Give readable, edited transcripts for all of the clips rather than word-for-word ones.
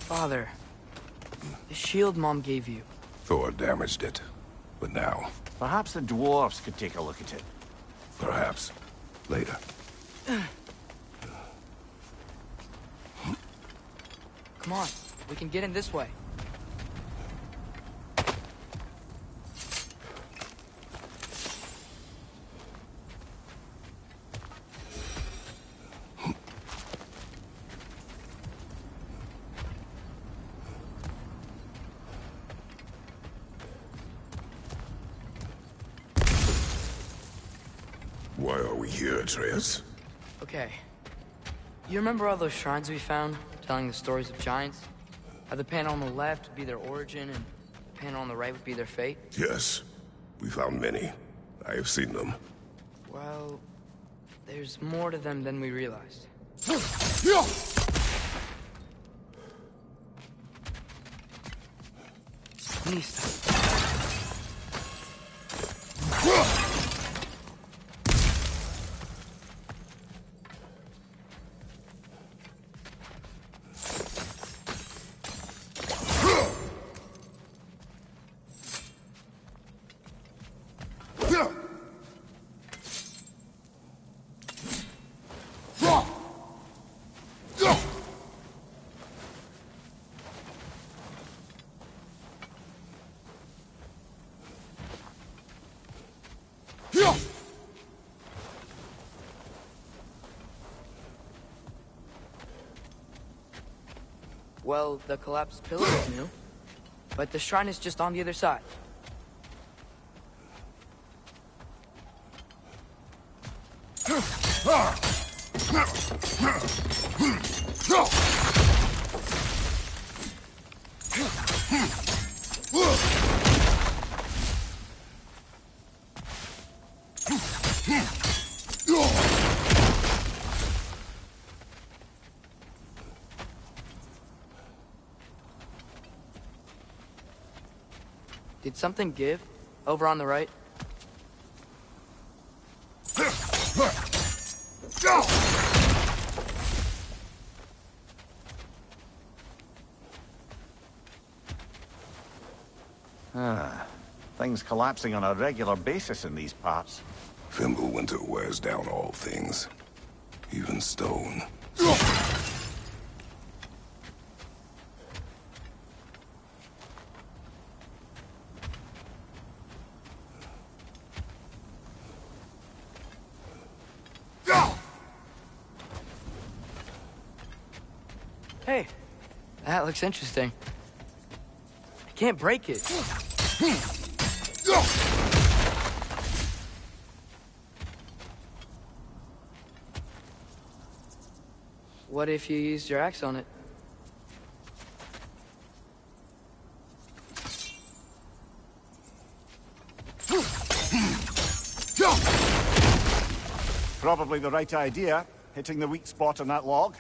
Father, the shield Mom gave you. Thor damaged it. But now, Perhaps the dwarves could take a look at it. perhaps, later. Come on, we can get in this way. Why are we here, Atreus? Okay. You remember all those shrines we found, telling the stories of giants? How the panel on the left would be their origin, and the panel on the right would be their fate? Yes. We found many. I have seen them. Well, there's more to them than we realized. Listo. Well, the collapsed pillar is new, but the shrine is just on the other side. Did something give? Over on the right? Things collapsing on a regular basis in these parts. Fimbulwinter wears down all things. Even stone. Hey, that looks interesting. I can't break it. What if you used your axe on it? Probably the right idea, hitting the weak spot on that log.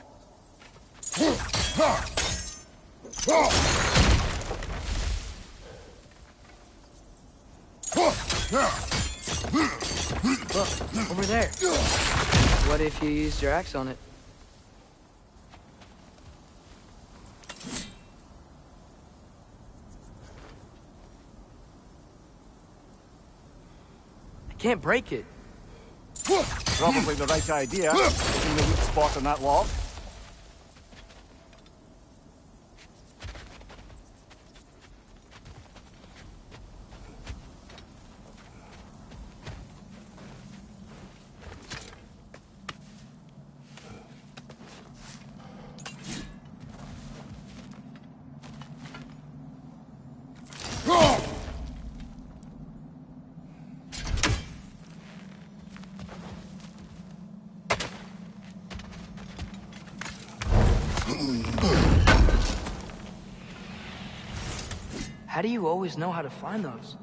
Look, over there. What if you used your axe on it? I can't break it. Probably the right idea, hitting the weak spot on that log. How do you always know how to find those?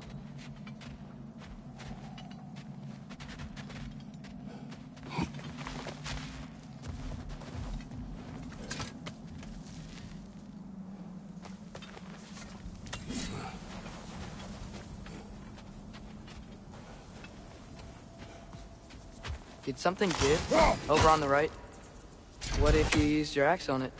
Did something give? Over on the right? What if you used your axe on it?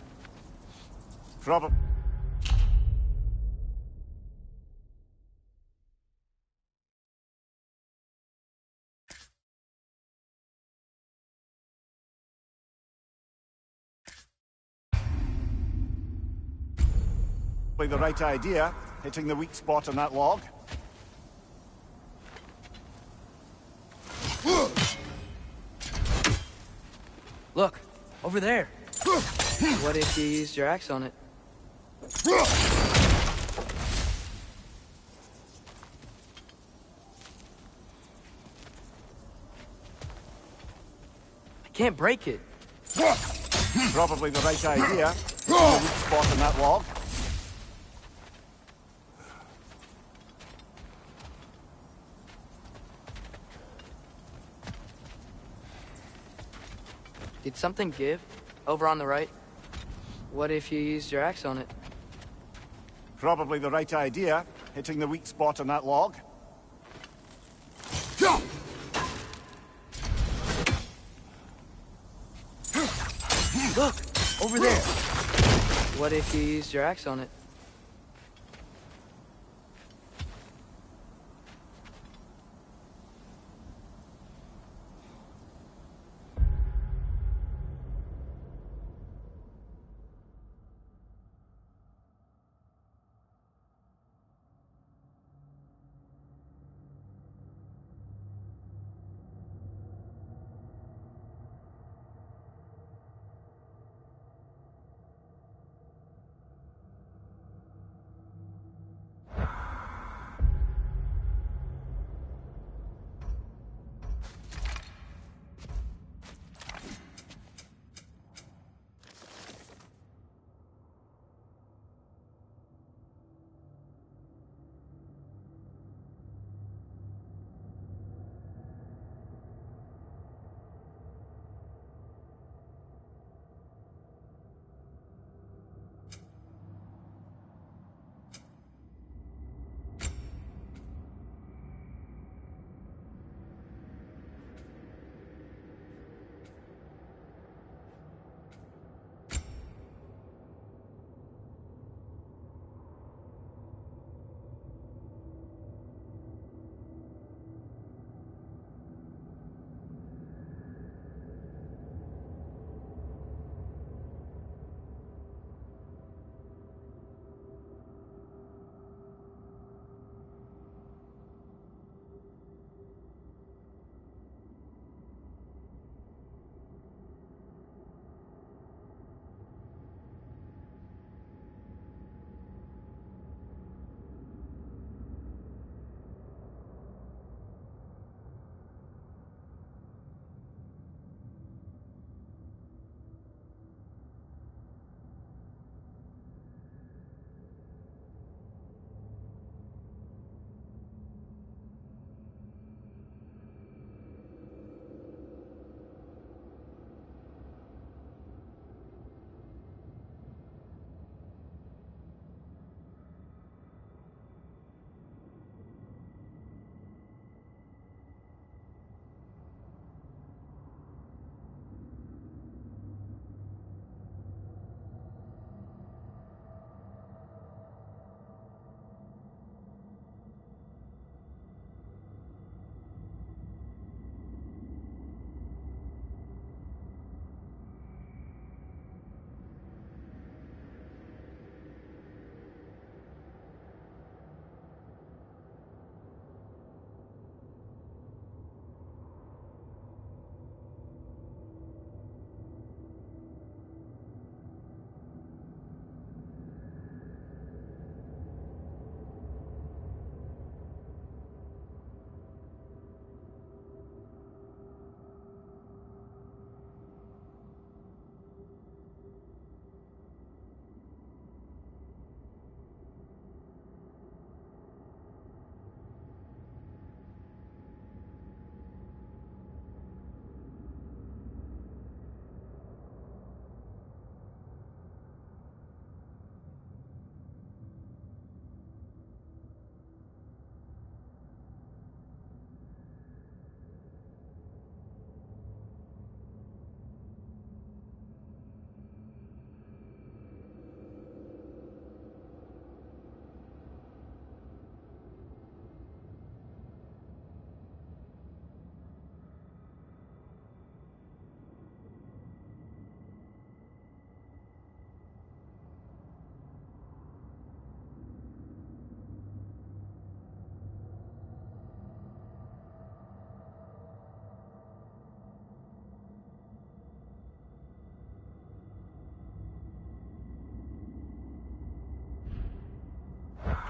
Probably the right idea, hitting the weak spot on that log. Look, over there. What if you used your axe on it? I can't break it. Probably the right idea, hitting the weak spot on that log. Did something give? Over on the right? What if you used your axe on it? Probably the right idea, hitting the weak spot on that log. Look! Over there! What if you used your axe on it?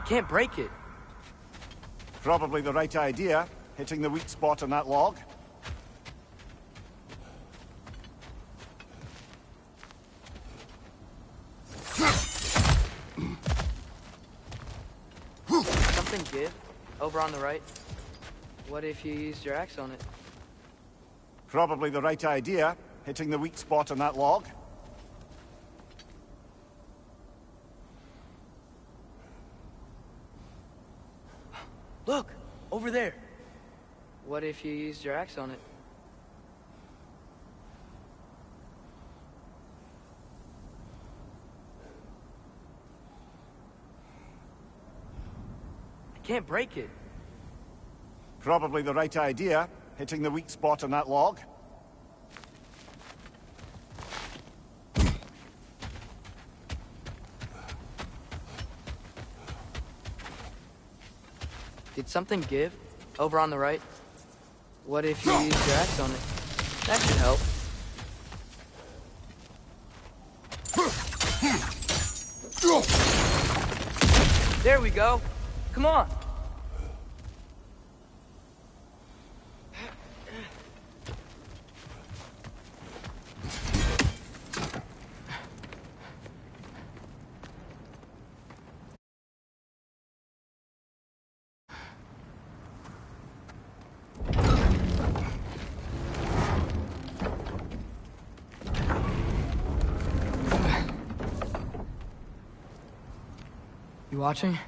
Can't break it. Probably the right idea, hitting the weak spot on that log. Something give? Over on the right? What if you used your axe on it? Probably the right idea, hitting the weak spot on that log. Look! Over there! What if you used your axe on it? I can't break it. Probably the right idea, hitting the weak spot on that log. Did something give? Over on the right? What if you used your axe on it? That should help. There we go. Come on. You watching?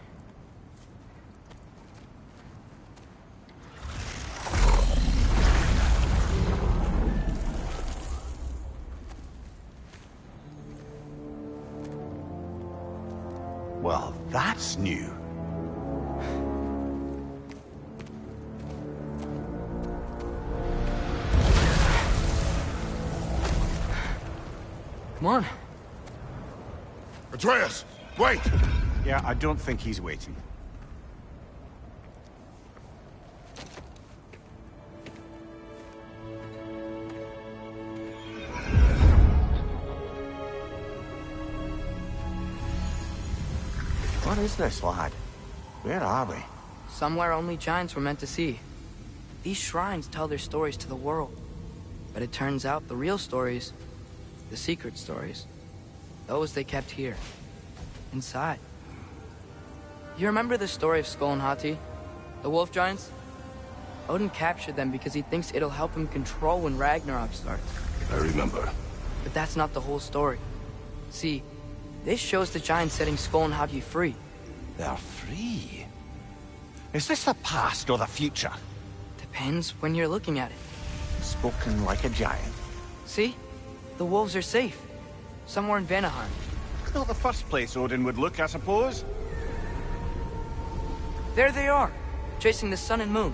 Well, that's new. Come on. Atreus, wait! Yeah, I don't think he's waiting. What is this, lad? Where are we? Somewhere only giants were meant to see. These shrines tell their stories to the world. But it turns out the real stories, the secret stories, those they kept here, inside. You remember the story of Skull and Hati? The wolf giants? Odin captured them because he thinks it'll help him control when Ragnarok starts. I remember. But that's not the whole story. See, this shows the giants setting Skull and Hati free. They're free. Is this the past or the future? Depends when you're looking at it. Spoken like a giant. See? The wolves are safe. Somewhere in Vanaheim. Not the first place Odin would look, I suppose. There they are, chasing the sun and moon.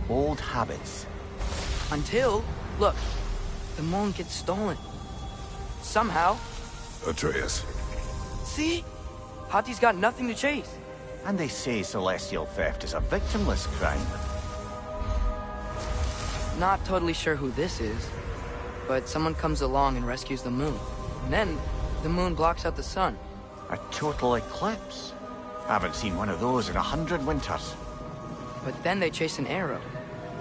Old habits. Until, look, the moon gets stolen. Somehow. Atreus. See? Hati's got nothing to chase. And they say celestial theft is a victimless crime. Not totally sure who this is, but someone comes along and rescues the moon. And then, the moon blocks out the sun. A total eclipse. Haven't seen one of those in 100 winters. But then they chase an arrow,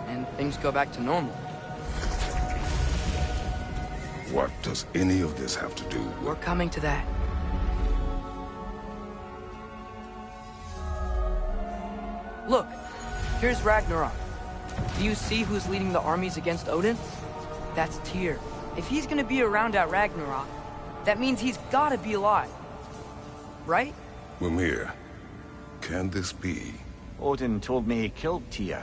and things go back to normal. What does any of this have to do with... We're coming to that. Look, here's Ragnarok. Do you see who's leading the armies against Odin? That's Tyr. If he's gonna be around at Ragnarok, that means he's gotta be alive. Right? Mimir, can this be? Odin told me he killed Tyr,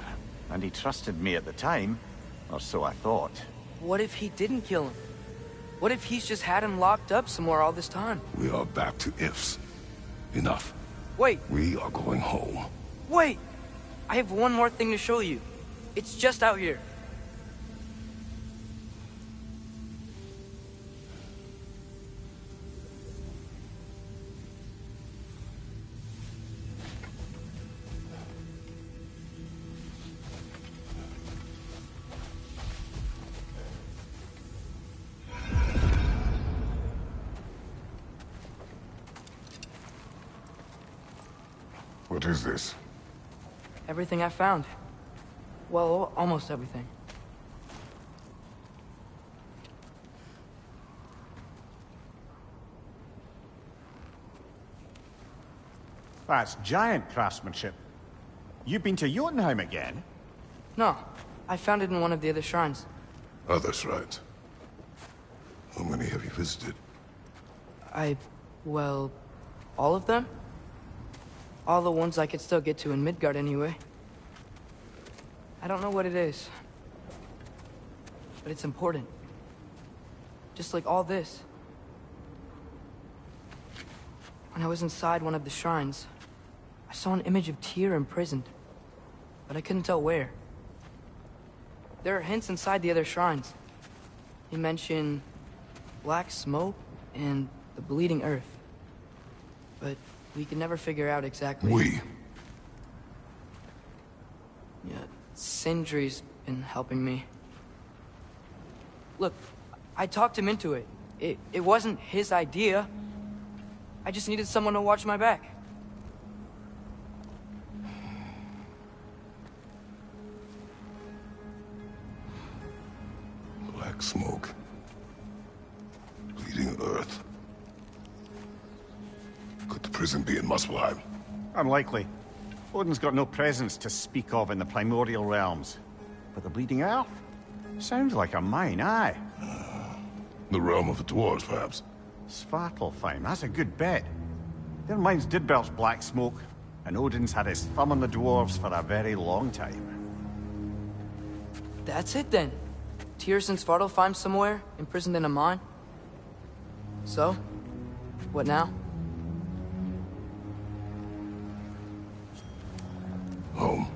and he trusted me at the time, or so I thought. What if he didn't kill him? What if he's just had him locked up somewhere all this time? We are back to ifs. Enough. Wait, We are going home. wait! I have one more thing to show you. It's just out here. What is this? Everything I found. Well, almost everything. That's giant craftsmanship. You've been to Jotunheim again? No, I found it in one of the other shrines. Other shrines. How many have you visited? Well, all of them? All the ones I could still get to in Midgard anyway. I don't know what it is. But it's important. Just like all this. When I was inside one of the shrines, I saw an image of Tyr imprisoned. But I couldn't tell where. There are hints inside the other shrines. They mention black smoke and the bleeding earth. But we could never figure out exactly... We? Yeah, Sindri's been helping me. Look, I talked him into it. It wasn't his idea. I just needed someone to watch my back. Black smoke. Bleeding earth. Could the prison be in Muspelheim? Unlikely. Odin's got no presence to speak of in the primordial realms. But the bleeding earth? Sounds like a mine, aye. The realm of the dwarves, perhaps? Svartalfheim, that's a good bet. Their mines did belch black smoke, and Odin's had his thumb on the dwarves for a very long time. That's it then. Tyr's in Svartalfheim somewhere, imprisoned in a mine. So, what now? Home.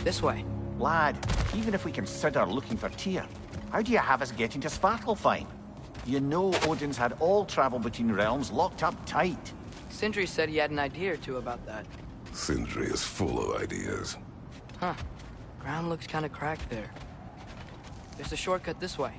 This way. Lad, even if we consider looking for Tyr, how do you have us getting to Svartalfheim? You know Odin's had all travel between realms locked up tight. Sindri said he had an idea or two about that. Sindri is full of ideas. Huh. Ground looks kind of cracked there. There's a shortcut this way.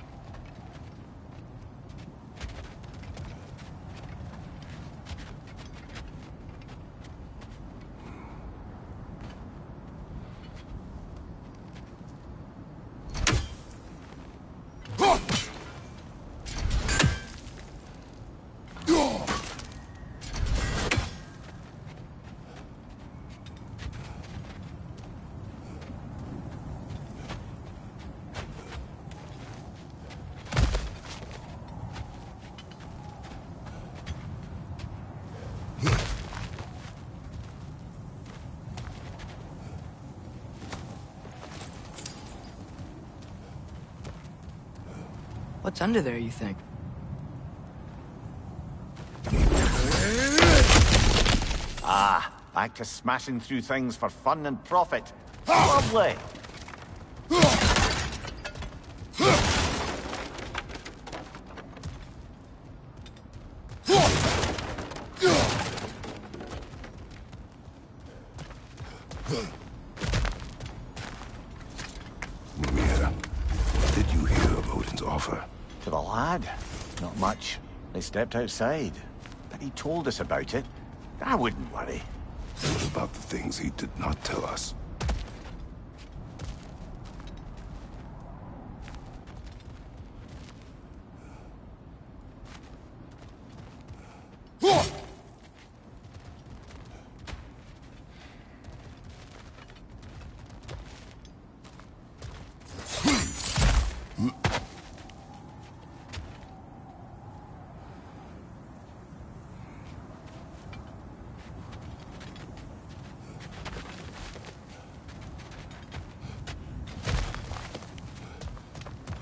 What's under there, you think? Ah, back to smashing through things for fun and profit. Lovely! Mimir, what did you hear of Odin's offer? To the lad? Not much. They stepped outside. But he told us about it. I wouldn't worry. What about the things he did not tell us?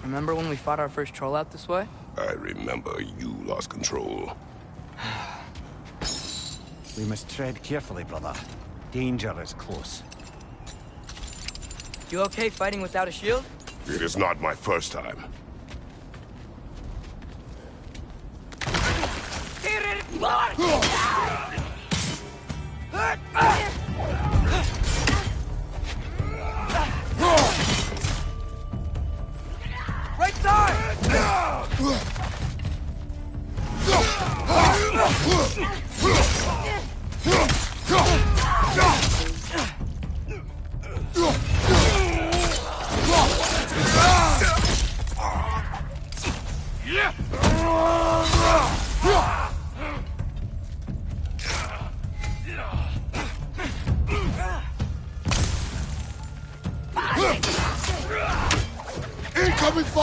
Remember when we fought our first troll out this way? I remember you lost control. We must tread carefully, brother. Danger is close. You okay fighting without a shield? It is not my first time.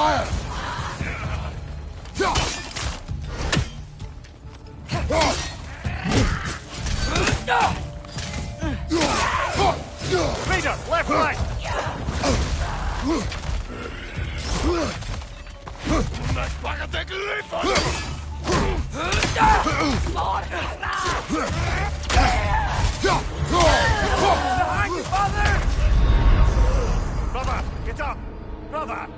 fire! Leader, left flank! Behind you, father! Brother, get up! Brother!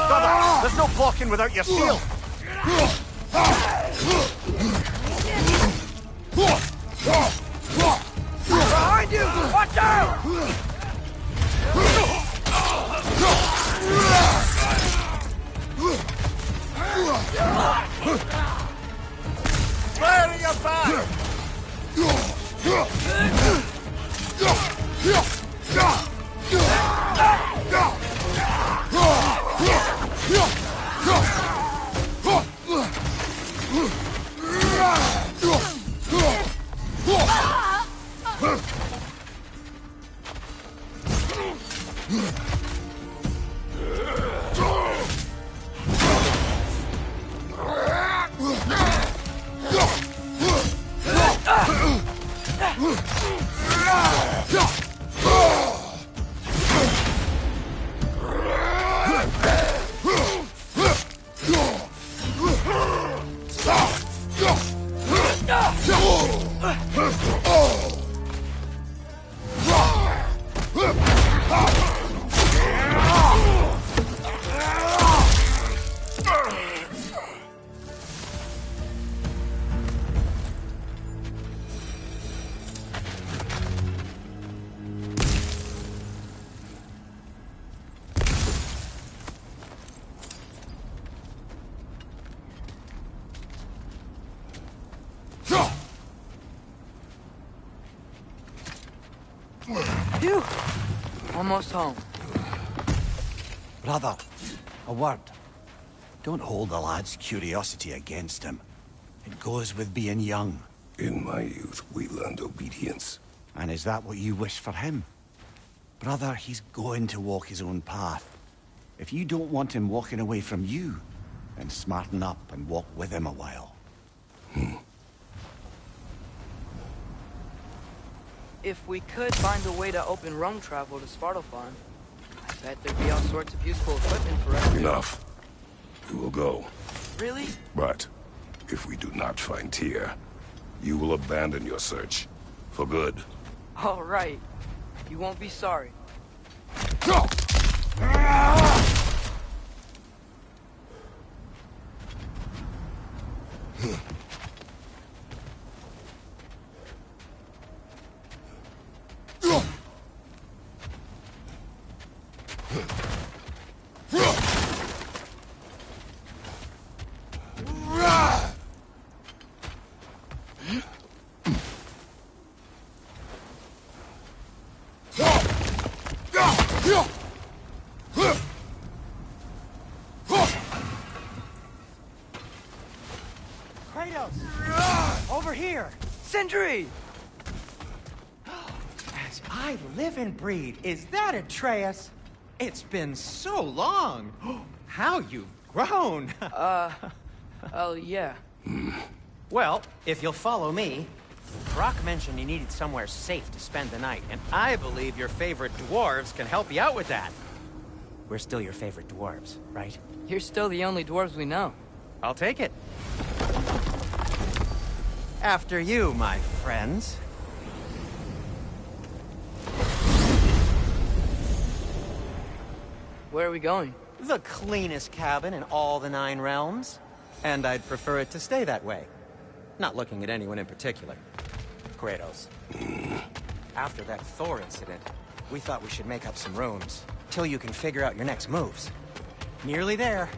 Brother, there's no blocking without your shield! Behind you! Watch out! Fire in your back! Phew! Almost home. Brother, a word. Don't hold the lad's curiosity against him. It goes with being young. In my youth, we learned obedience. And is that what you wish for him? Brother, he's going to walk his own path. If you don't want him walking away from you, then smarten up and walk with him a while. If we could find a way to open roam travel to Svartalfheim, I bet there'd be all sorts of useful equipment for us. Enough. We will go. Really? But if we do not find Tyr, you will abandon your search. For good. All right. You won't be sorry. Kratos! Over here! Sentry! As I live and breathe, is that Atreus? It's been so long! How you've grown! Oh, yeah. Well, if you'll follow me, Brock mentioned you needed somewhere safe to spend the night, and I believe your favorite dwarves can help you out with that. We're still your favorite dwarves, right? You're still the only dwarves we know. I'll take it. After you, my friends. Where are we going? The cleanest cabin in all the 9 realms. And I'd prefer it to stay that way. Not looking at anyone in particular. Kratos. After that Thor incident, we thought we should make up some rooms, till you can figure out your next moves. Nearly there.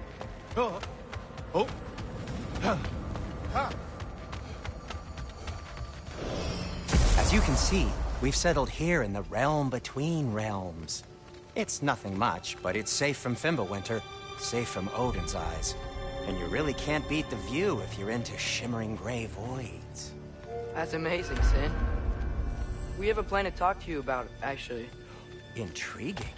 As you can see, we've settled here in the realm between realms. It's nothing much, but it's safe from Fimbulwinter, safe from Odin's eyes. And you really can't beat the view if you're into shimmering gray voids. That's amazing, Sin. We have a plan to talk to you about, actually. Intriguing.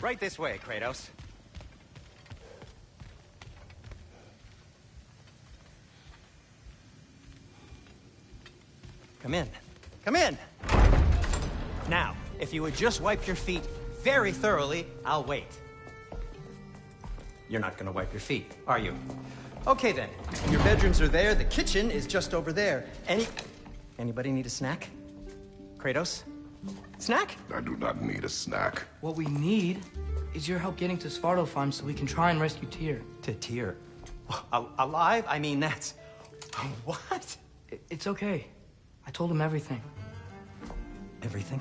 Right this way, Kratos. Come in. Come in! Now, if you would just wipe your feet very thoroughly, I'll wait. You're not gonna wipe your feet, are you? Okay then. Your bedrooms are there, the kitchen is just over there. Anybody need a snack? Kratos? Snack? I do not need a snack. What we need is your help getting to Svartalfheim so we can try and rescue Tyr. To Tyr? Alive? I mean, that's... What? It's okay. I told him everything. Everything?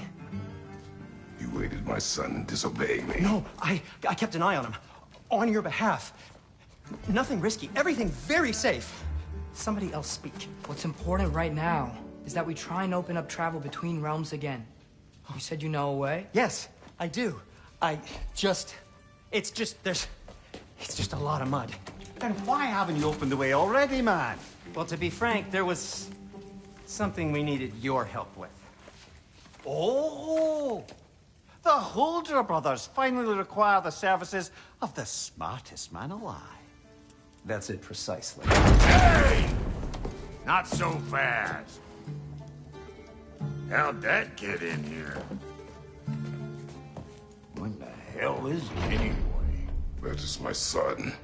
You aided my son in disobeying me. No, I kept an eye on him. On your behalf. Nothing risky. Everything very safe. Somebody else speak. What's important right now is that we try and open up travel between realms again. You said you know a way? Yes, I do. It's just a lot of mud. Then why haven't you opened the way already, man? Well, to be frank, there was something we needed your help with. Oh! The Holder brothers finally require the services of the smartest man alive. That's it precisely. Hey! Not so fast. How'd that get in here? When the hell is he anyway? That is my son.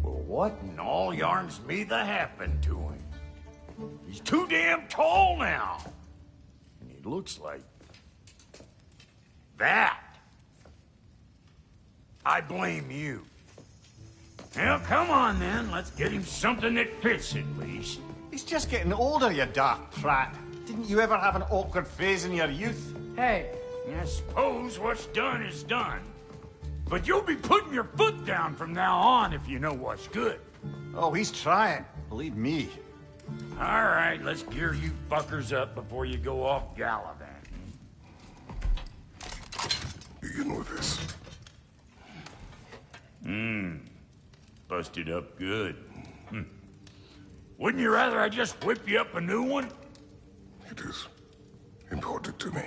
Well, what in all yarns me the happened to him? He's too damn tall now. And he looks like... that. I blame you. Well, come on then. Let's get him something that fits at least. He's just getting older, you dark prat. Didn't you ever have an awkward phase in your youth? Hey, I suppose what's done is done. But you'll be putting your foot down from now on if you know what's good. Oh, he's trying. Believe me. All right, let's gear you fuckers up before you go off gallivanting. Begin with this. Busted up good. Wouldn't you rather I just whip you up a new one? It is important to me.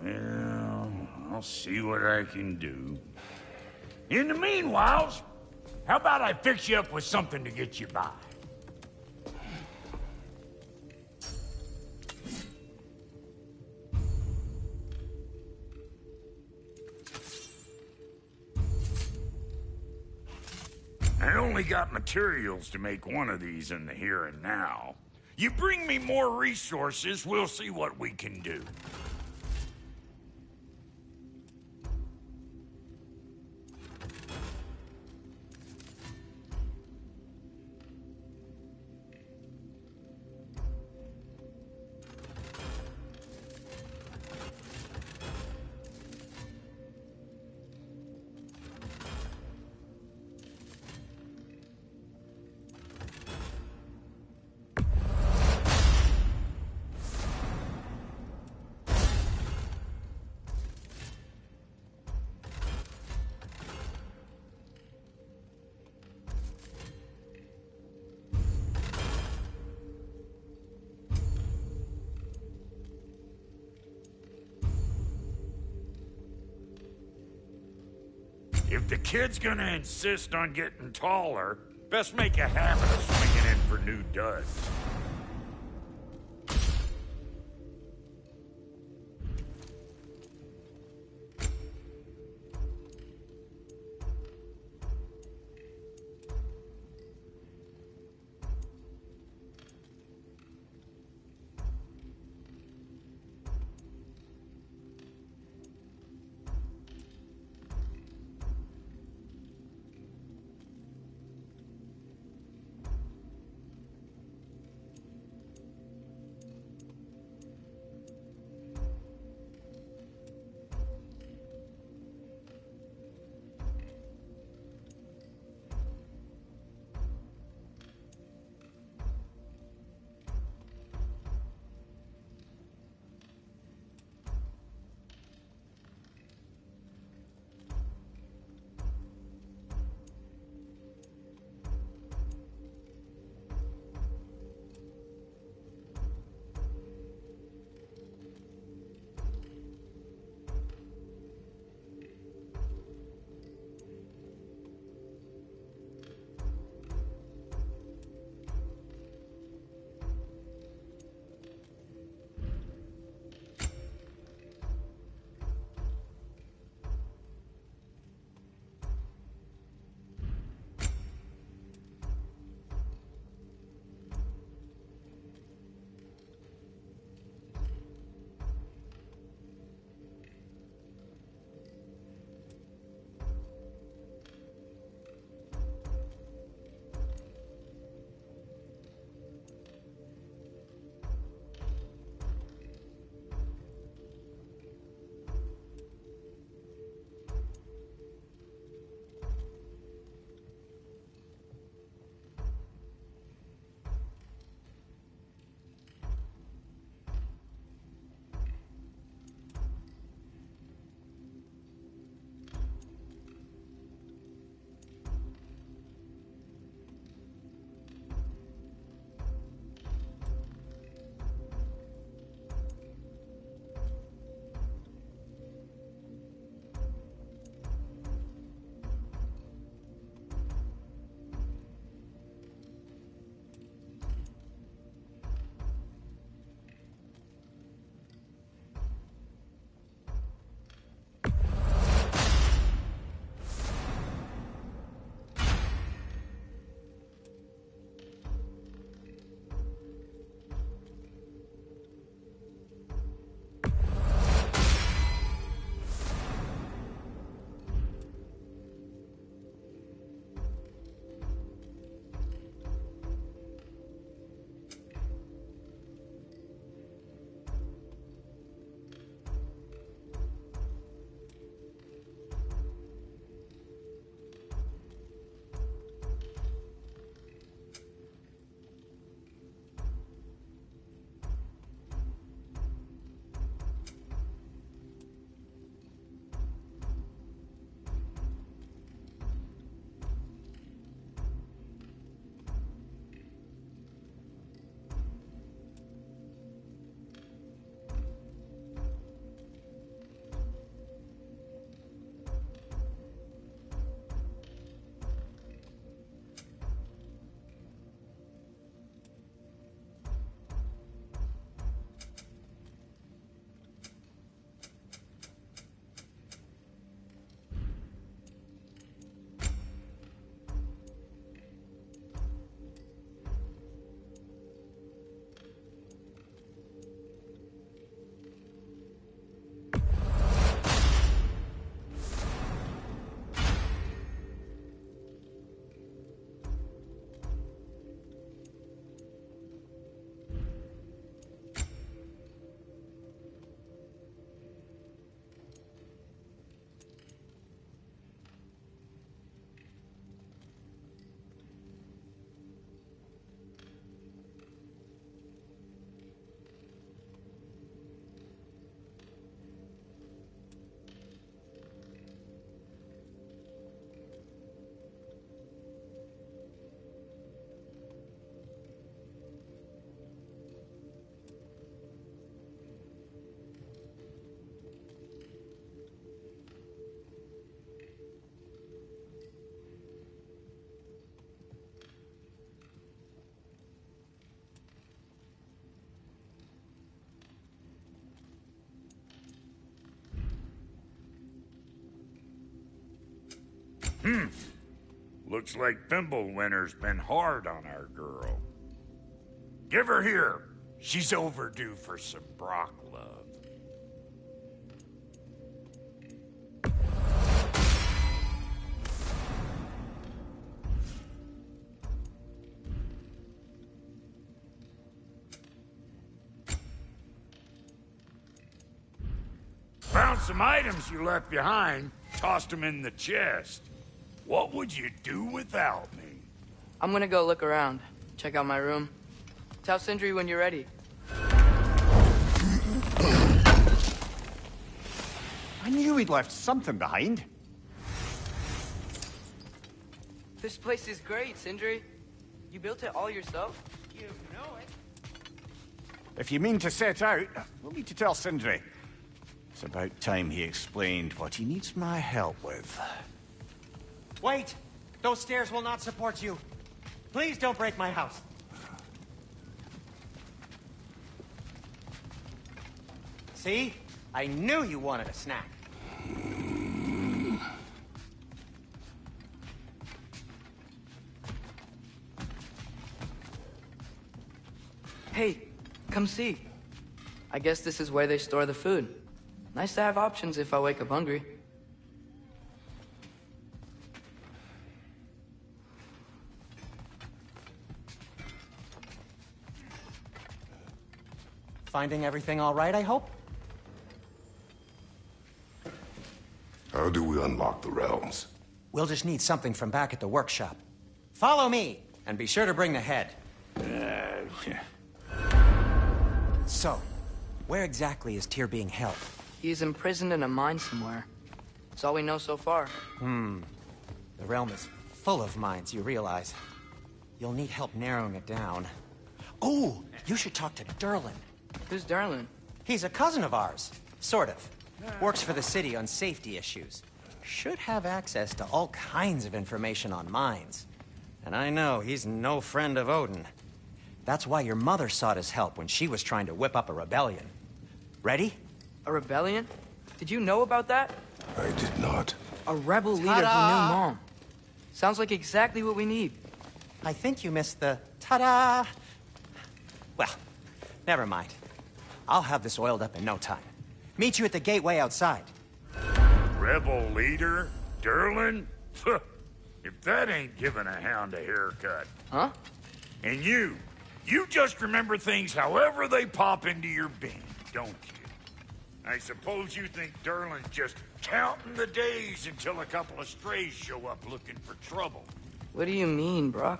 Well, I'll see what I can do. In the meanwhile, how about I fix you up with something to get you by? I only got materials to make one of these in the here and now. You bring me more resources, we'll see what we can do. If the kid's gonna insist on getting taller, best make a habit of swinging in for new duds. Looks like Thimblewinter's been hard on our girl. Give her here. She's overdue for some Brock love. Found some items you left behind, tossed them in the chest. What would you do without me? I'm gonna go look around, check out my room. Tell Sindri when you're ready. I knew we'd left something behind. This place is great, Sindri. You built it all yourself? You know it. If you mean to set out, we'll need to tell Sindri. It's about time he explained what he needs my help with. Wait! Those stairs will not support you. Please don't break my house. See? I knew you wanted a snack. Hey, come see. I guess this is where they store the food. Nice to have options if I wake up hungry. Finding everything all right, I hope? How do we unlock the realms? We'll just need something from back at the workshop. Follow me, and be sure to bring the head. So, where exactly is Tyr being held? He's imprisoned in a mine somewhere. That's all we know so far. The realm is full of mines, you realize. You'll need help narrowing it down. Oh, you should talk to Durlin. Who's Darlin? He's a cousin of ours. Sort of. Works for the city on safety issues. Should have access to all kinds of information on mines. And I know he's no friend of Odin. That's why your mother sought his help when she was trying to whip up a rebellion. Ready? A rebellion? Did you know about that? I did not. A rebel leader who knew Mom. Sounds like exactly what we need. I think you missed the ta-da. Well, never mind. I'll have this oiled up in no time. Meet you at the gateway outside. Rebel leader? Durlin? If that ain't giving a hound a haircut. Huh? And you just remember things however they pop into your bean, don't you? I suppose you think Durlin's just counting the days until a couple of strays show up looking for trouble. What do you mean, Brock?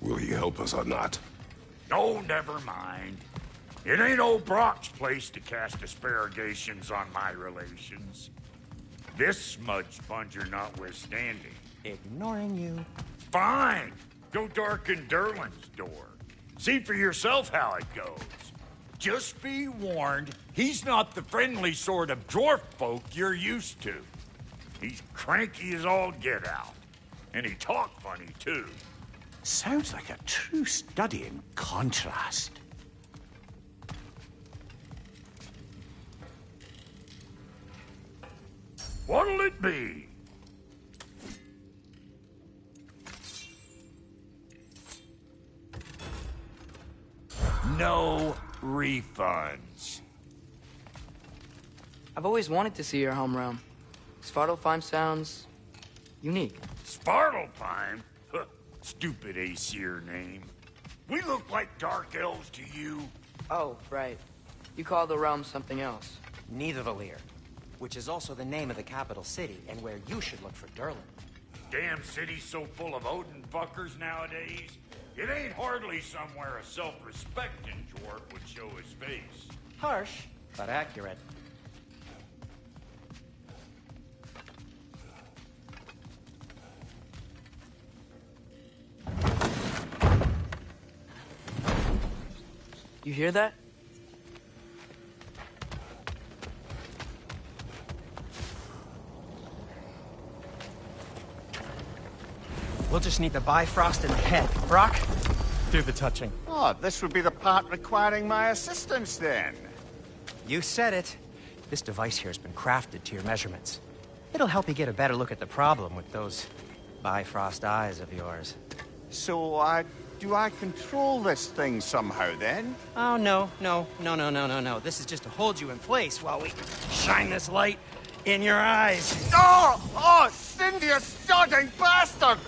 Will he help us or not? No, never mind. It ain't old Brock's place to cast asparagations on my relations. This smudge sponger notwithstanding. Ignoring you. Fine. Go darken Durlin's door. See for yourself how it goes. Just be warned, he's not the friendly sort of dwarf folk you're used to. He's cranky as all get out. And he talk funny, too. Sounds like a true study in contrast. What'll it be? No refunds. I've always wanted to see your home realm. Svartalfheim sounds unique. Svartalfheim? Huh, stupid Aesir name. We look like dark elves to you. Oh, right. You call the realm something else. Nidavellir, which is also the name of the capital city and where you should look for Durlin. Damn city's so full of Odin fuckers nowadays. It ain't hardly somewhere a self-respecting dwarf would show his face. Harsh, but accurate. You hear that? We'll just need the Bifrost in the head. Brock, do the touching. Oh, this would be the part requiring my assistance, then. You said it. This device here has been crafted to your measurements. It'll help you get a better look at the problem with those Bifrost eyes of yours. So, do I control this thing somehow, then? Oh, no. This is just to hold you in place while we shine this light in your eyes. Oh, Cindy, you sodding bastard!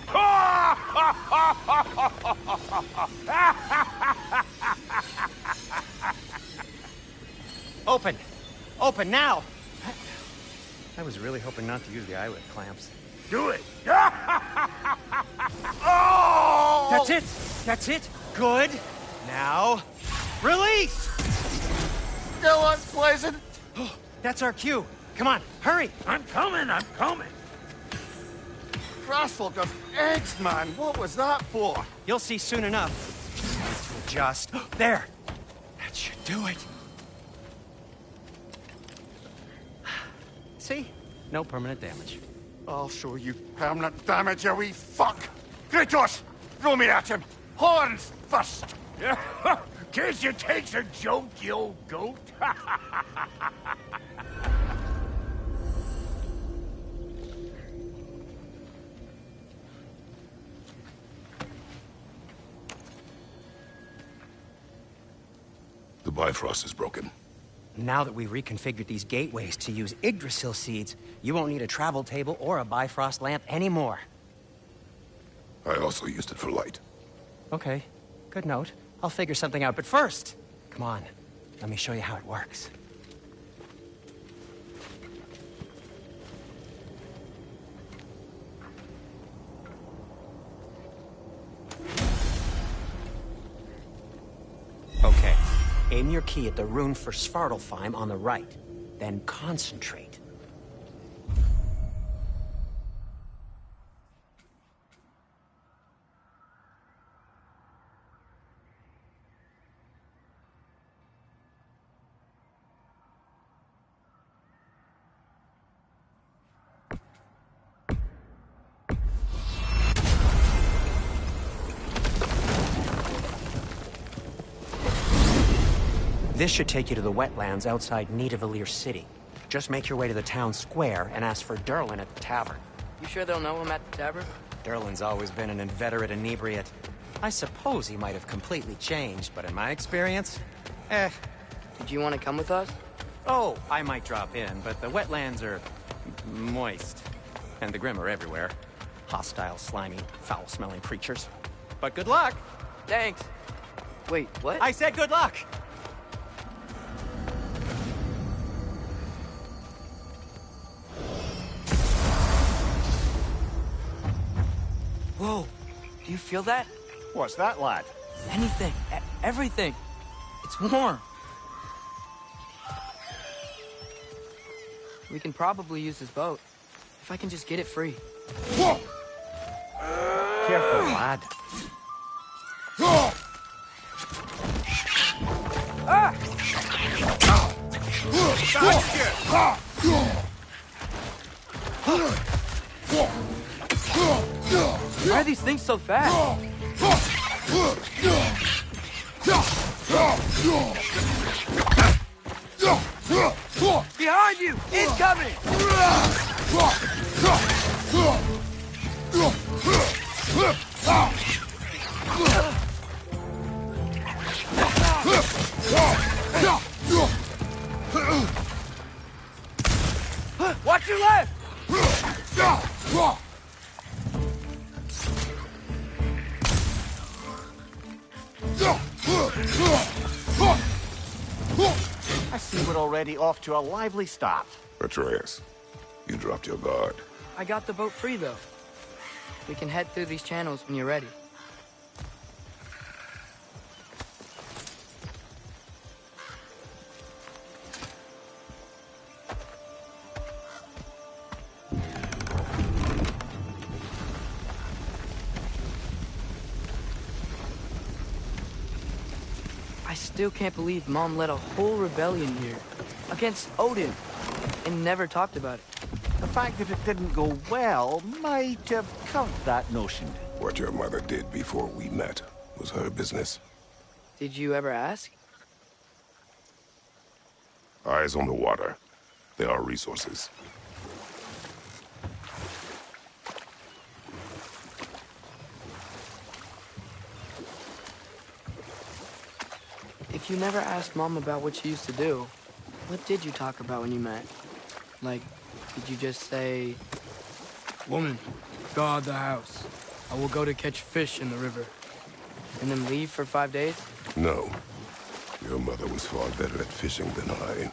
Open! Open now! I was really hoping not to use the eyelid clamps. Do it! Oh! That's it! That's it! Good! Now, release! Still unpleasant. Oh, that's our cue. Come on, hurry! I'm coming! Grassful of eggs, man. What was that for? You'll see soon enough. Need to adjust. There! That should do it. See? No permanent damage. I'll show you permanent damage, you wee fuck! Kratos! Throw me at him! Horns first! Can't you take a joke, you old goat? The Bifrost is broken. Now that we've reconfigured these gateways to use Yggdrasil seeds, you won't need a travel table or a Bifrost lamp anymore. I also used it for light. Okay, good note. I'll figure something out, but first, come on, let me show you how it works. Okay, aim your key at the rune for Svartalfheim on the right, then concentrate. This should take you to the wetlands outside Nidavellir City. Just make your way to the town square and ask for Durlin at the tavern. You sure they'll know him at the tavern? Durlin's always been an inveterate inebriate. I suppose he might have completely changed, but in my experience, Did you want to come with us? Oh, I might drop in, but the wetlands are moist. And the Grim are everywhere. Hostile, slimy, foul-smelling creatures. But good luck! Thanks. Wait, what? I said good luck! Whoa, do you feel that? What's that, lad? Anything, everything. It's warm. We can probably use this boat. If I can just get it free. Careful, lad. Why are these things so fast? Behind you! Incoming! Watch your left! I see we're already off to a lively start. Atreus, you dropped your guard. I got the boat free, though. We can head through these channels when you're ready. I still can't believe Mom led a whole rebellion here against Odin and never talked about it. The fact that it didn't go well might have covered that notion. What your mother did before we met was her business. Did you ever ask? Eyes on the water. There are resources. You never asked Mom about what she used to do. What did you talk about when you met? Like, did you just say, "Woman, guard the house. I will go to catch fish in the river," and then leave for 5 days? No. Your mother was far better at fishing than I.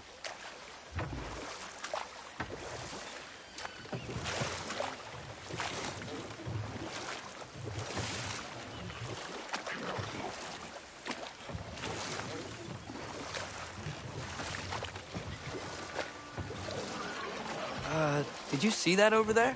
Did you see that over there?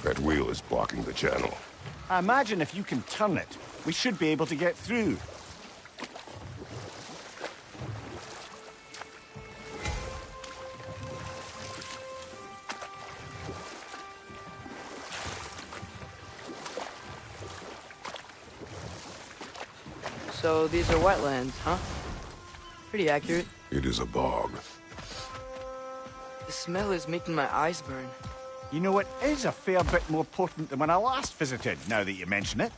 That wheel is blocking the channel. I imagine if you can turn it, we should be able to get through. So these are wetlands, huh? Pretty accurate. It is a bog. The smell is making my eyes burn. You know, it is a fair bit more potent than when I last visited, now that you mention it.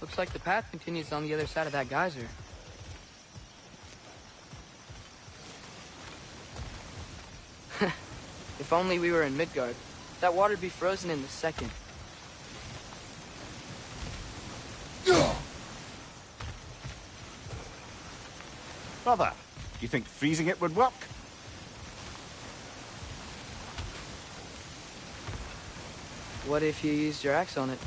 Looks like the path continues on the other side of that geyser. If only we were in Midgard. That water'd be frozen in a second. Brother, do you think freezing it would work? What if you used your axe on it?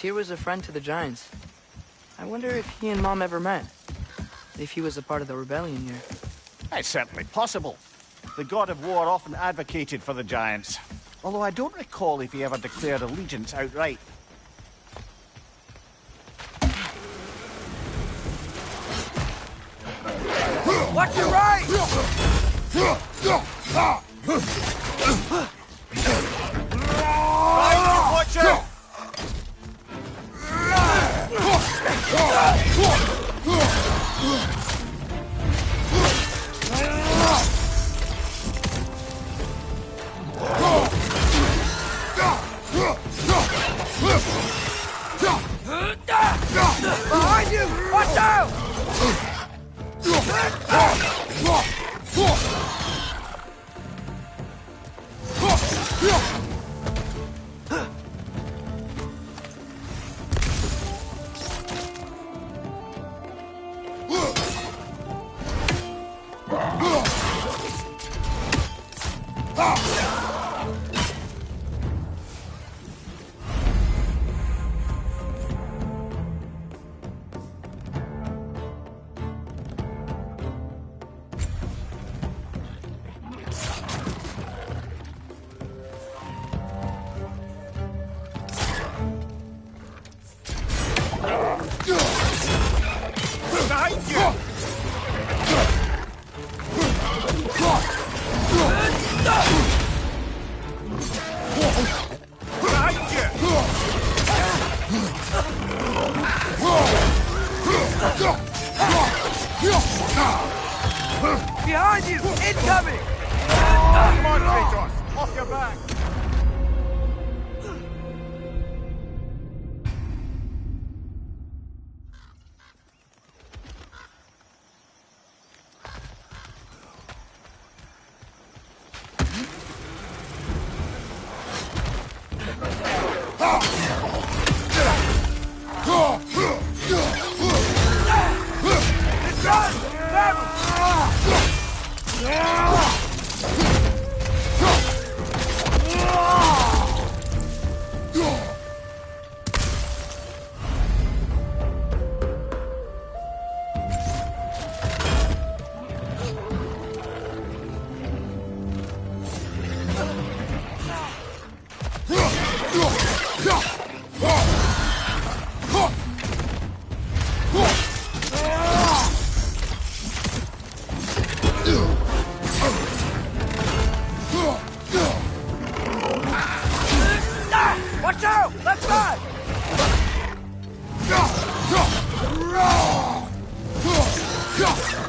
Tyr was a friend to the Giants. I wonder if he and Mom ever met. If he was a part of the rebellion here. It's certainly possible. The god of war often advocated for the Giants. Although I don't recall if he ever declared allegiance outright. Watch your right! Watch out! Behind you! Watch out! Behind you! Incoming! Come on, Kratos! Off your back! Watch out! Left side!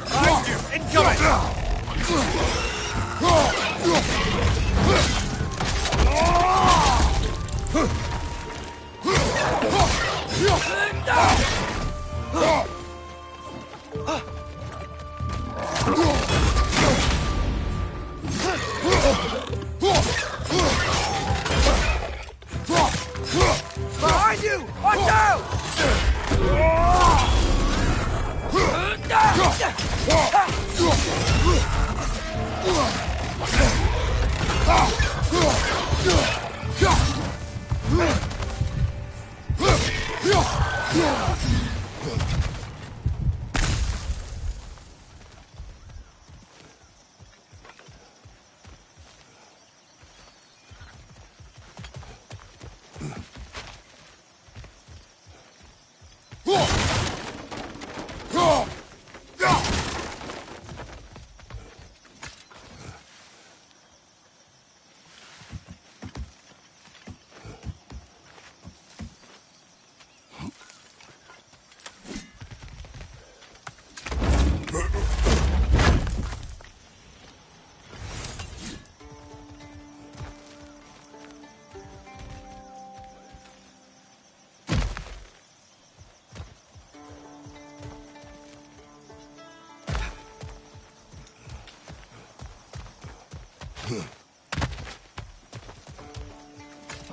Behind you! Incoming! Behind you! Watch out!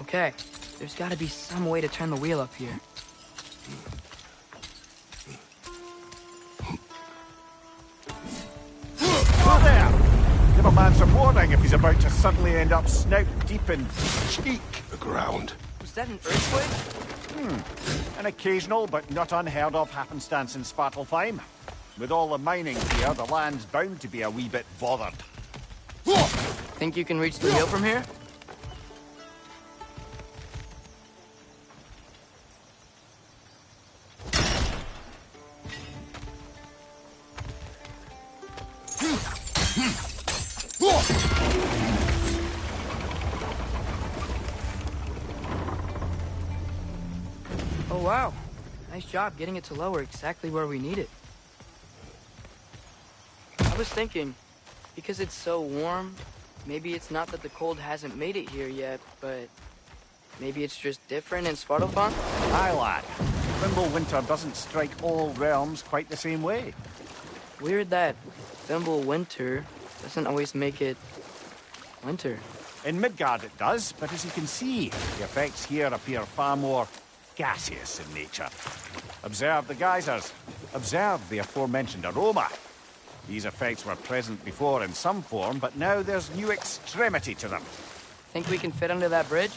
Okay, there's gotta be some way to turn the wheel up here. Oh, there! Give a man some warning if he's about to suddenly end up snout deep in cheek. The ground. Was that an earthquake? An occasional but not unheard of happenstance in Svartalfheim. With all the mining here, the land's bound to be a wee bit bothered. Think you can reach the wheel from here? Oh wow, nice job getting it to lower exactly where we need it. I was thinking, because it's so warm, maybe it's not that the cold hasn't made it here yet, but maybe it's just different in Svartalfheim? Aye, lad. Thimble winter doesn't strike all realms quite the same way. Weird that Thimble winter doesn't always make it winter. In Midgard it does, but as you can see, the effects here appear far more gaseous in nature. Observe the geysers. Observe the aforementioned aroma. These effects were present before in some form, but now there's new extremity to them. Think we can fit under that bridge?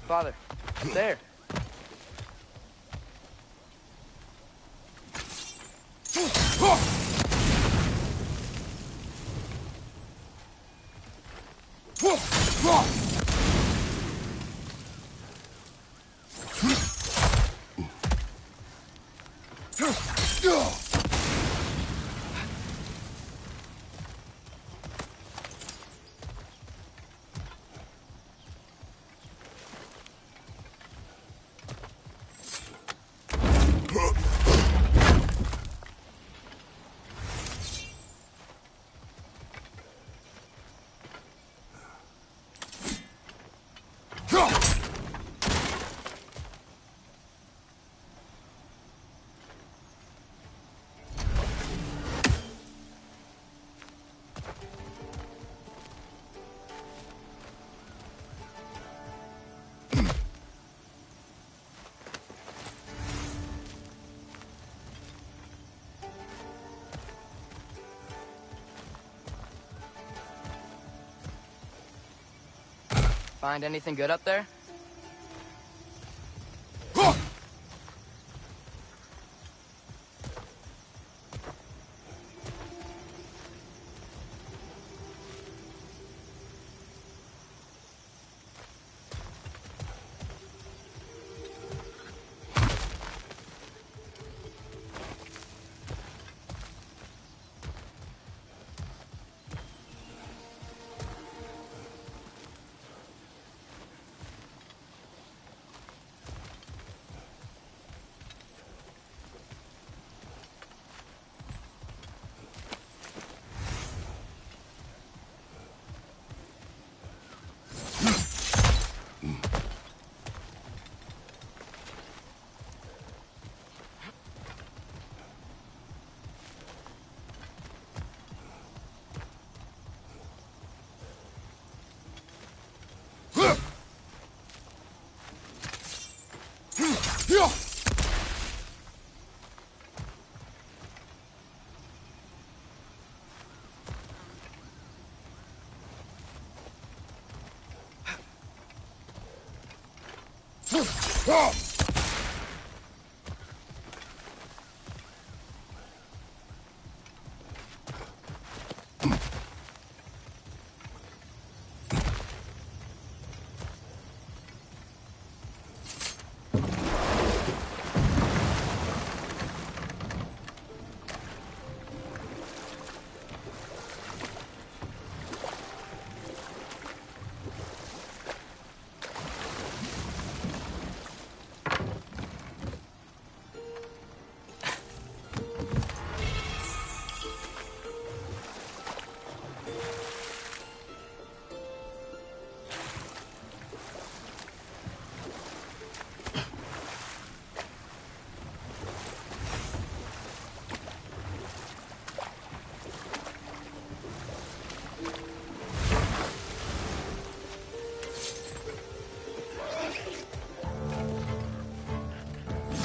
Father, there. Find anything good up there?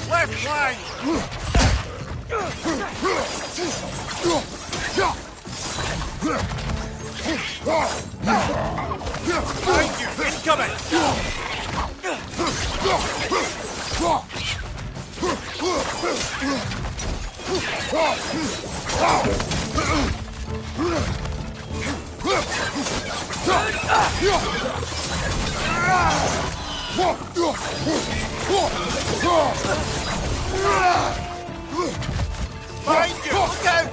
Left flank! Behind you! Incoming! Behind you! Look out!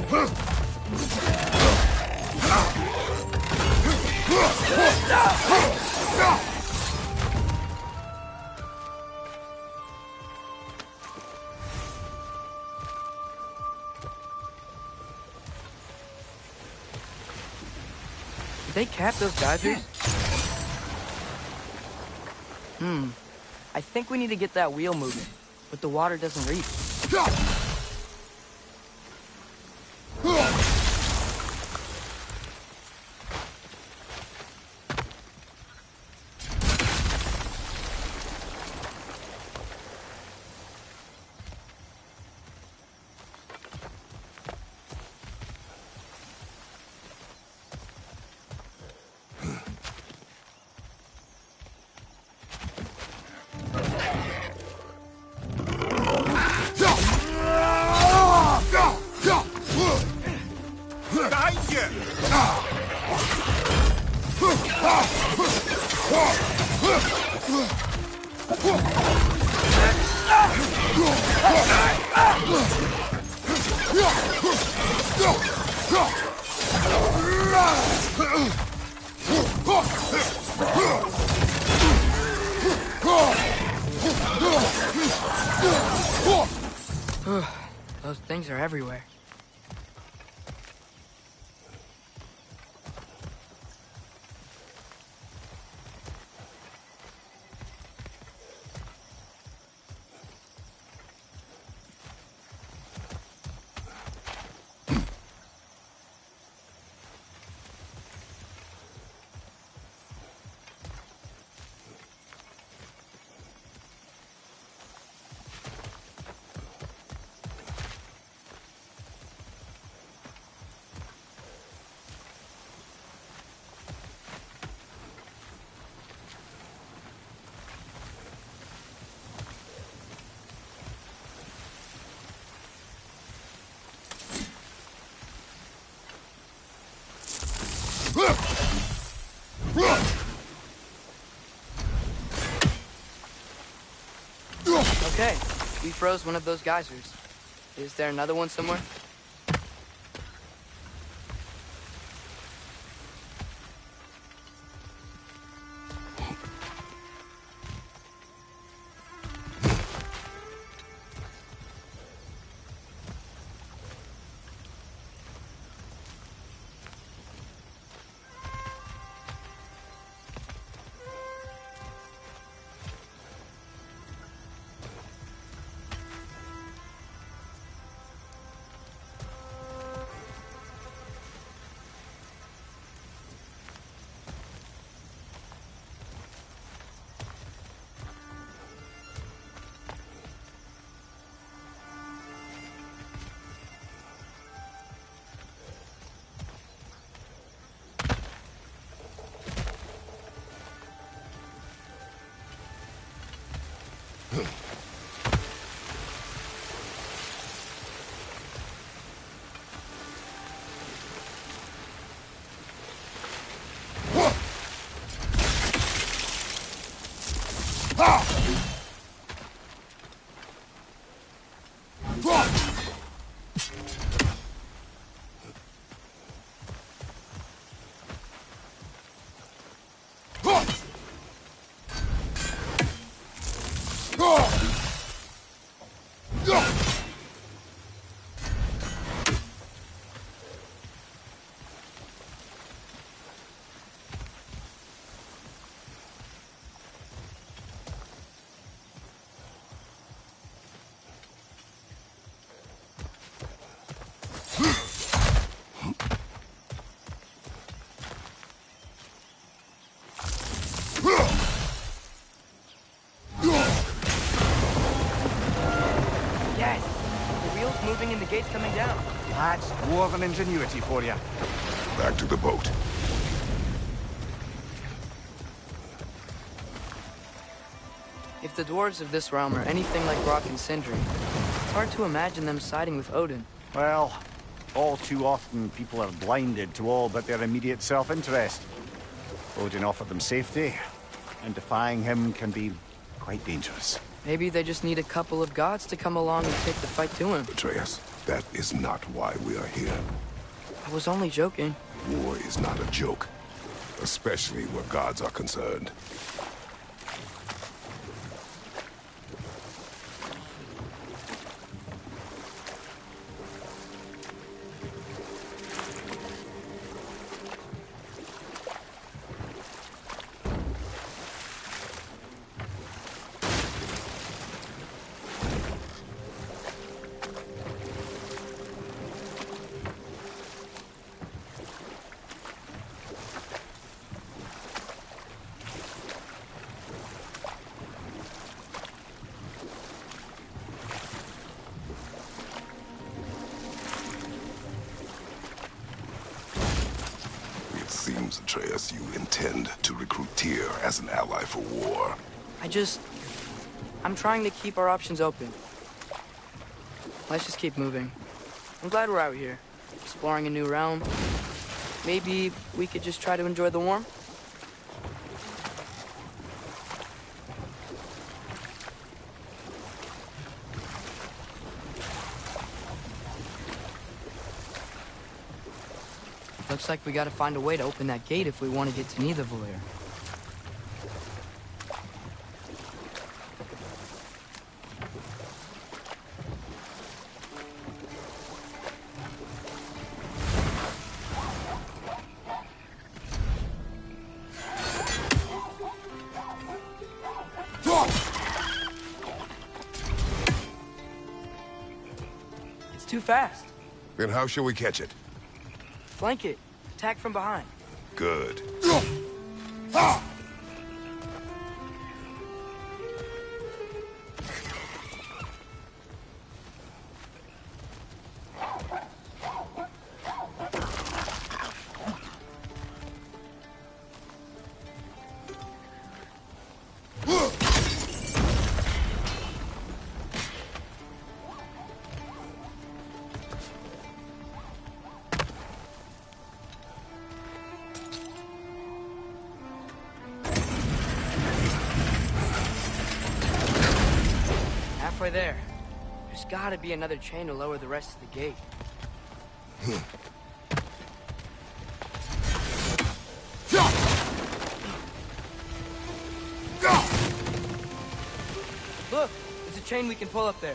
Did they cap those geysers? I think we need to get that wheel moving, but the water doesn't reach. Behind you! Those things are everywhere. Okay, we froze one of those geysers. Is there another one somewhere? Yes! The wheel's moving and the gate's coming down. That's dwarven ingenuity for you. Back to the boat. If the dwarves of this realm are anything like Rock and Sindri, it's hard to imagine them siding with Odin. Well, all too often people are blinded to all but their immediate self-interest. Odin offered them safety, and defying him can be quite dangerous. Maybe they just need a couple of gods to come along and take the fight to him. Atreus, that is not why we are here. I was only joking. War is not a joke, especially where gods are concerned. Seems, Atreus, you intend to recruit Tyr as an ally for war. I'm trying to keep our options open. Let's just keep moving. I'm glad we're out here, exploring a new realm. Maybe we could just try to enjoy the warmth? Looks like we gotta find a way to open that gate if we want to get to Nidavellir. It's too fast. Then how shall we catch it? Flank it. Attack from behind. Good. Halfway there. There's gotta be another chain to lower the rest of the gate. Look, there's a chain we can pull up there.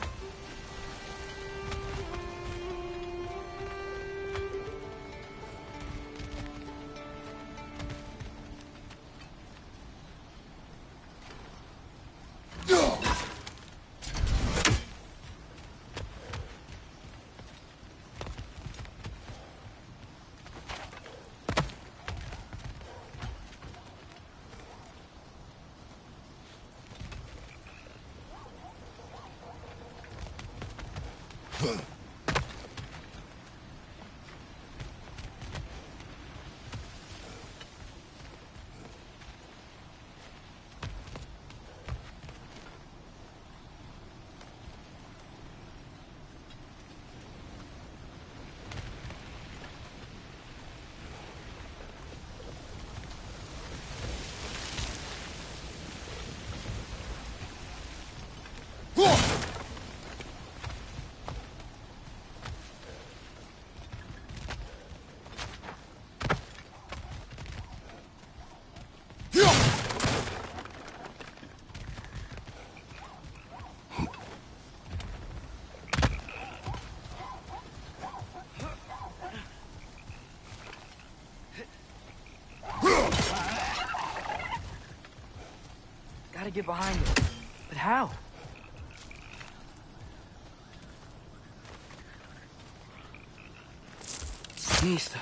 get behind it. But how? Mista.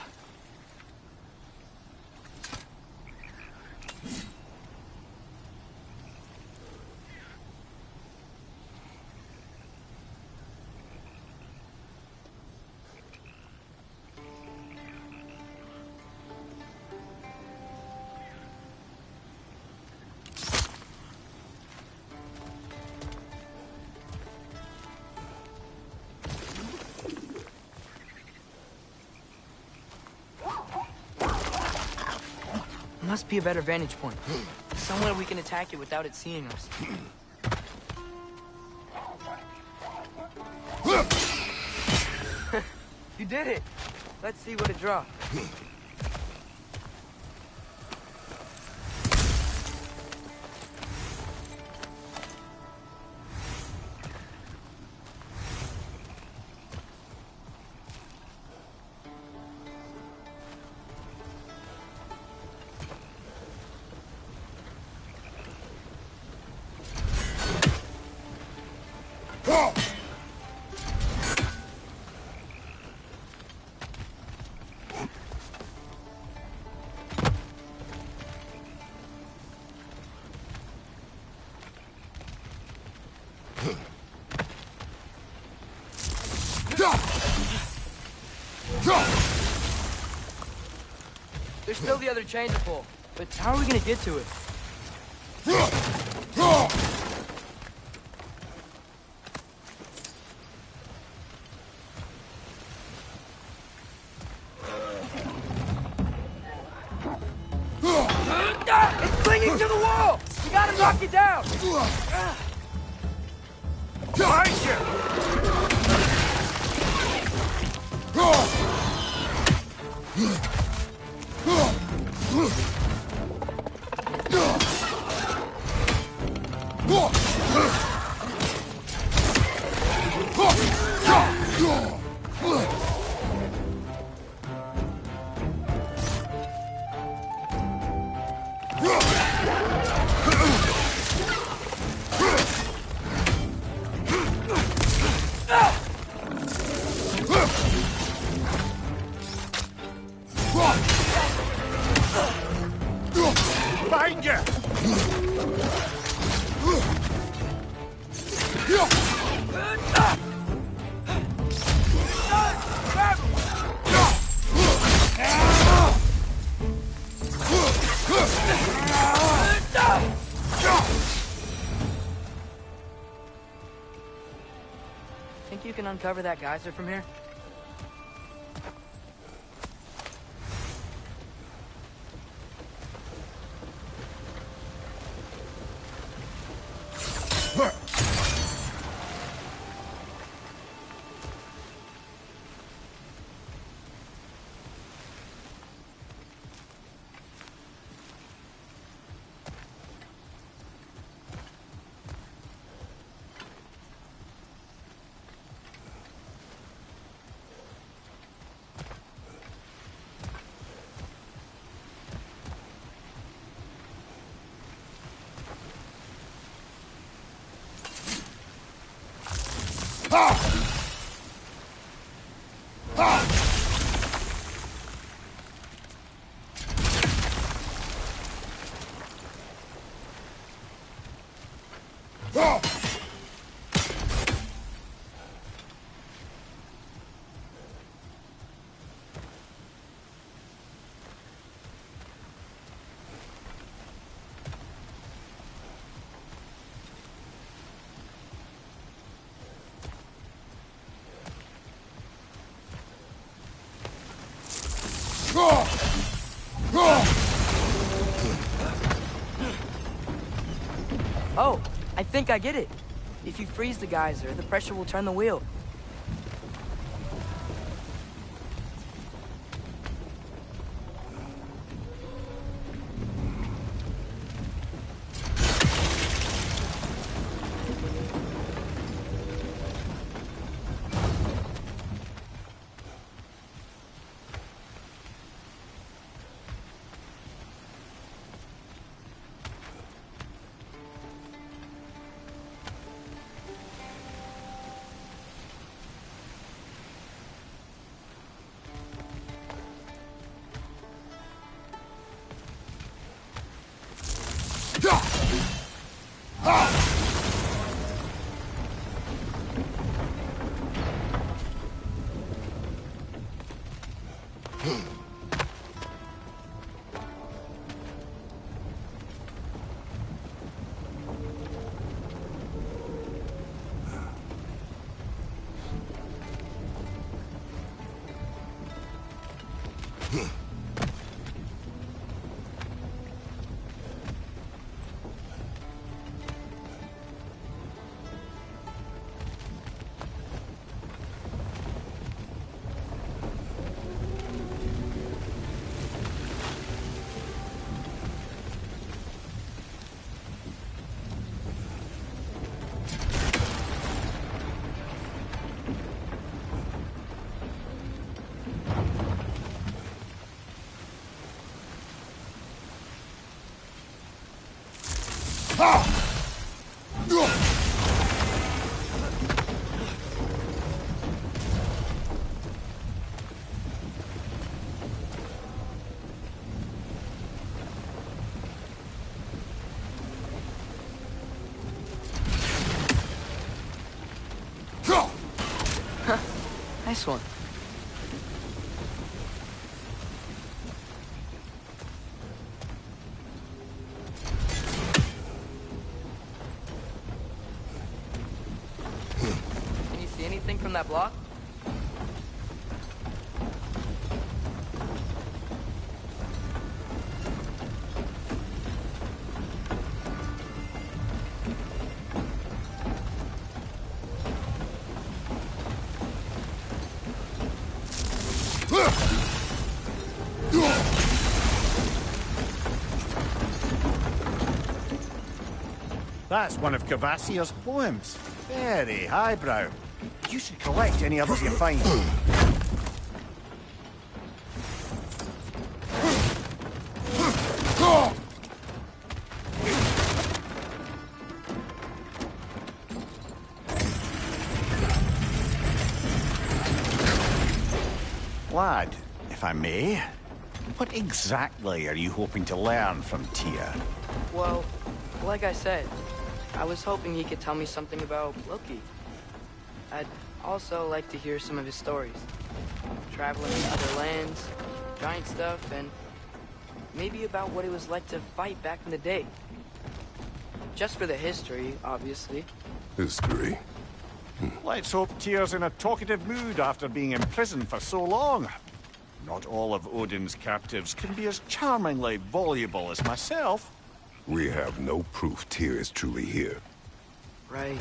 Must be a better vantage point. Somewhere we can attack it without it seeing us. You did it! Let's see what it dropped. There's still the other chain to pull, but how are we gonna get to it? It's clinging to the wall! You gotta knock it down! Behind you! Behind you! Think you can uncover that geyser from here? Oh, I think I get it. If you freeze the geyser, the pressure will turn the wheel. Nice one. Can you see anything from that block? That's one of Cavassier's poems. Very highbrow. You should collect any others you find. Lad, if I may, what exactly are you hoping to learn from Tyr? Well, like I said, I was hoping he could tell me something about Loki. I'd also like to hear some of his stories. Traveling to other lands, giant stuff, and maybe about what it was like to fight back in the day. Just for the history, obviously. History. Let's hope Tyr's in a talkative mood after being imprisoned for so long. Not all of Odin's captives can be as charmingly voluble as myself. We have no proof Tyr is truly here. Right.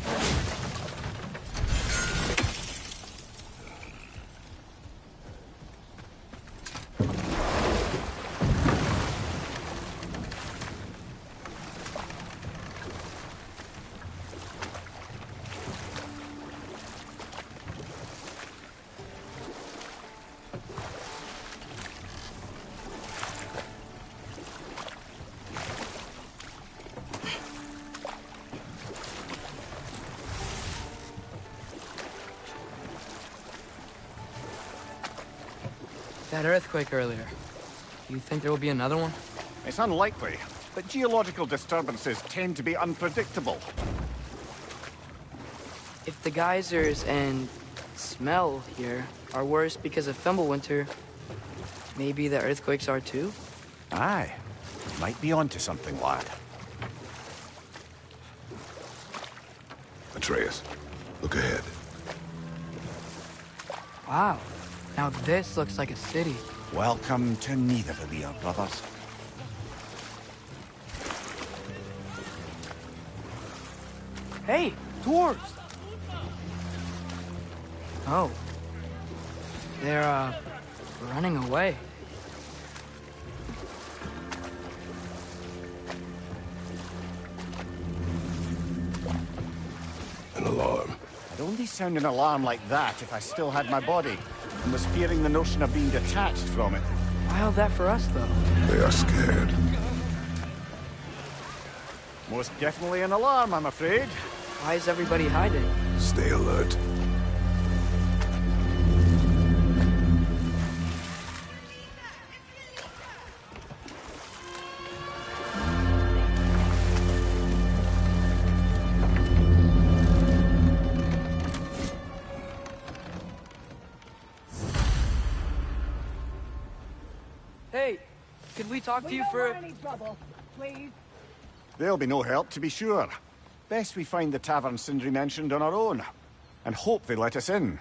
That earthquake earlier. Do you think there will be another one? It's unlikely, but geological disturbances tend to be unpredictable. If the geysers and smell here are worse because of Fimbulwinter, maybe the earthquakes are too? Aye. Might be onto something, lad. Atreus, look ahead. Wow. Now this looks like a city. Welcome to Nidavellir, brothers. Hey, dwarves! Oh. They're, running away. An alarm. I'd only sound an alarm like that if I still had my body, and was fearing the notion of being detached from it. Why all that for us, though? They are scared. Most definitely an alarm, I'm afraid. Why is everybody hiding? Stay alert. Could we talk to you don't for... want any trouble, please. There'll be no help, to be sure. Best we find the tavern Sindri mentioned on our own, and hope they let us in.